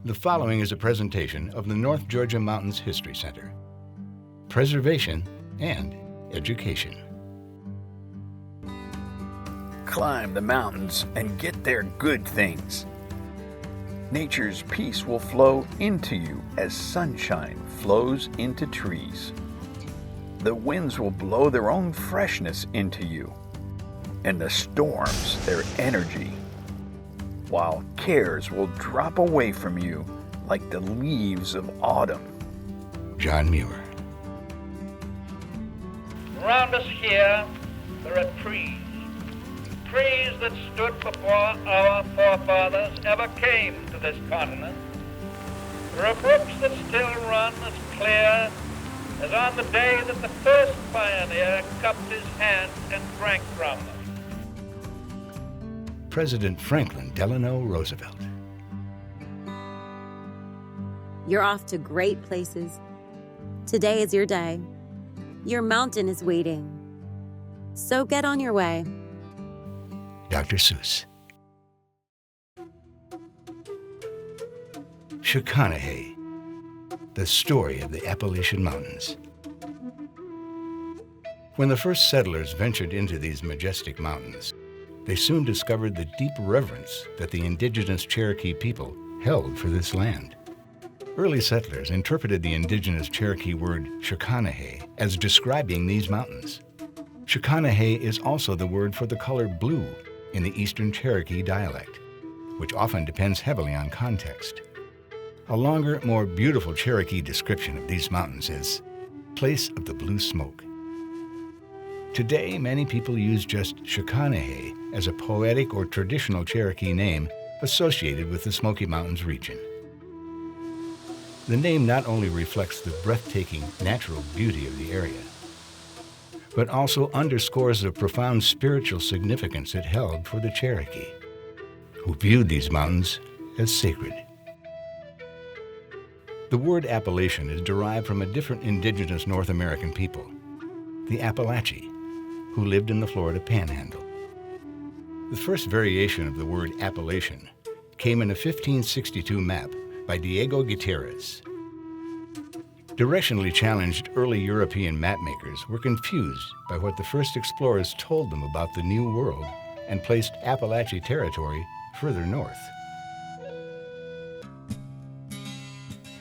The following is a presentation of the North Georgia Mountains History Center. Preservation and education. Climb the mountains and get their good things. Nature's peace will flow into you as sunshine flows into trees. The winds will blow their own freshness into you, and the storms their energy, while cares will drop away from you like the leaves of autumn. John Muir. Around us here, there are trees. Trees that stood before our forefathers ever came to this continent. There are brooks that still run as clear as on the day that the first pioneer cupped his hand and drank from them. President Franklin Delano Roosevelt. You're off to great places. Today is your day. Your mountain is waiting. So get on your way. Dr. Seuss. Shaconage, the story of the Appalachian Mountains. When the first settlers ventured into these majestic mountains, they soon discovered the deep reverence that the indigenous Cherokee people held for this land. Early settlers interpreted the indigenous Cherokee word Shaconage as describing these mountains. Shaconage is also the word for the color blue in the Eastern Cherokee dialect, which often depends heavily on context. A longer, more beautiful Cherokee description of these mountains is Place of the Blue Smoke. Today, many people use just Shaconage as a poetic or traditional Cherokee name associated with the Smoky Mountains region. The name not only reflects the breathtaking natural beauty of the area, but also underscores the profound spiritual significance it held for the Cherokee, who viewed these mountains as sacred. The word Appalachian is derived from a different indigenous North American people, the Appalachians, who lived in the Florida Panhandle. The first variation of the word Appalachian came in a 1562 map by Diego Gutierrez. Directionally challenged early European mapmakers were confused by what the first explorers told them about the New World and placed Appalachian territory further north.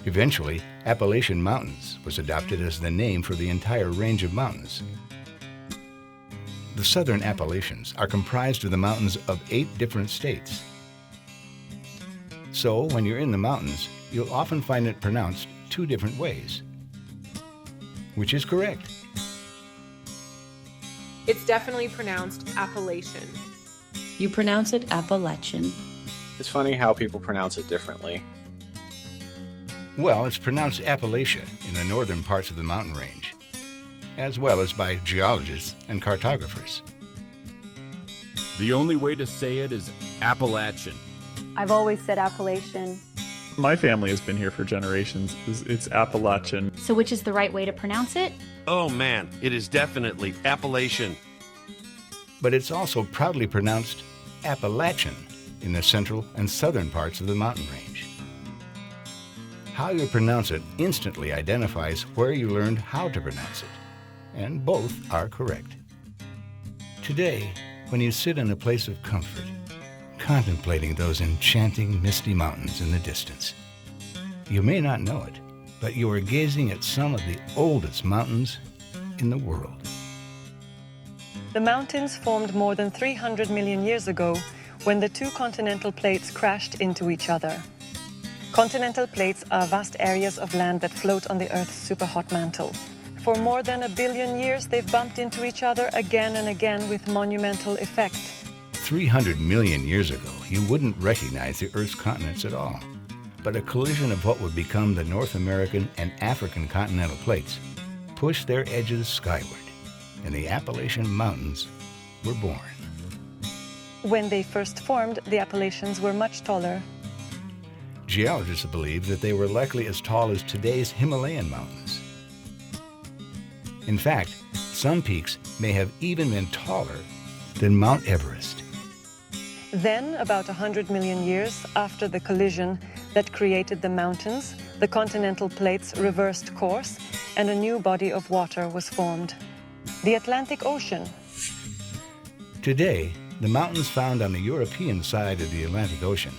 Eventually, Appalachian Mountains was adopted as the name for the entire range of mountains. The southern Appalachians are comprised of the mountains of 8 different states. So, when you're in the mountains, you'll often find it pronounced 2 different ways. Which is correct? It's definitely pronounced Appalachian. You pronounce it Appalachian. It's funny how people pronounce it differently. Well, it's pronounced Appalachia in the northern parts of the mountain range, as well as by geologists and cartographers. The only way to say it is Appalachian. I've always said Appalachian. My family has been here for generations. It's Appalachian. So which is the right way to pronounce it? Oh man, it is definitely Appalachian. But it's also proudly pronounced Appalachian in the central and southern parts of the mountain range. How you pronounce it instantly identifies where you learned how to pronounce it, and both are correct. Today, when you sit in a place of comfort, contemplating those enchanting misty mountains in the distance, you may not know it, but you are gazing at some of the oldest mountains in the world. The mountains formed more than 300 million years ago when the 2 continental plates crashed into each other. Continental plates are vast areas of land that float on the Earth's superhot mantle. For more than 1 billion years, they've bumped into each other again and again with monumental effect. 300 million years ago, you wouldn't recognize the Earth's continents at all. But a collision of what would become the North American and African continental plates pushed their edges skyward, and the Appalachian Mountains were born. When they first formed, the Appalachians were much taller. Geologists believe that they were likely as tall as today's Himalayan mountains. In fact, some peaks may have even been taller than Mount Everest. Then, about 100 million years after the collision that created the mountains, the continental plates reversed course and a new body of water was formed, the Atlantic Ocean. Today, the mountains found on the European side of the Atlantic Ocean,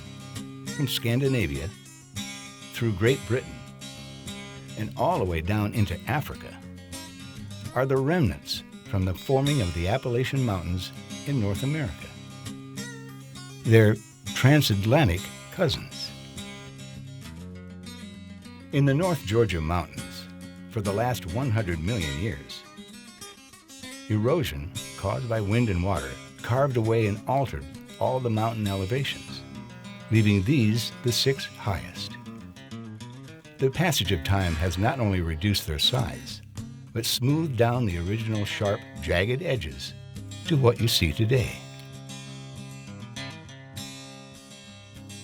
from Scandinavia through Great Britain and all the way down into Africa, are the remnants from the forming of the Appalachian Mountains in North America. They're transatlantic cousins. In the North Georgia mountains, for the last 100 million years, erosion caused by wind and water carved away and altered all the mountain elevations, leaving these the 6 highest. The passage of time has not only reduced their size, but smoothed down the original sharp, jagged edges to what you see today.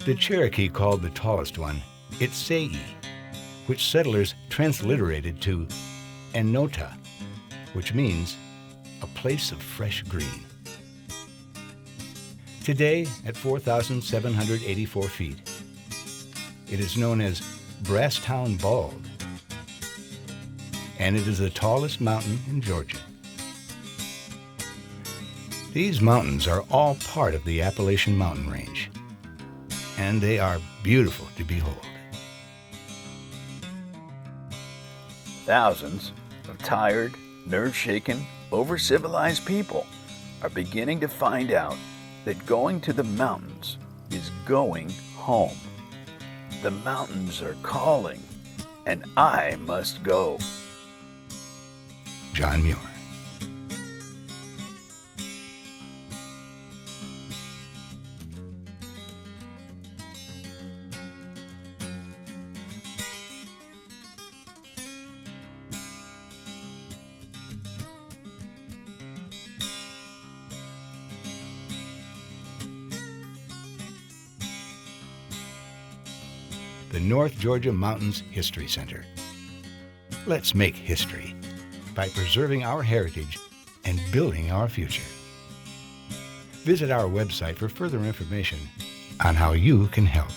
The Cherokee called the tallest one Itsei, which settlers transliterated to Enota, which means a place of fresh green. Today, at 4,784 feet, it is known as Brasstown Bald, and it is the tallest mountain in Georgia. These mountains are all part of the Appalachian Mountain Range, and they are beautiful to behold. Thousands of tired, nerve-shaken, over-civilized people are beginning to find out that going to the mountains is going home. The mountains are calling, and I must go. John Muir. The North Georgia Mountains History Center. Let's make history by preserving our heritage and building our future. Visit our website for further information on how you can help.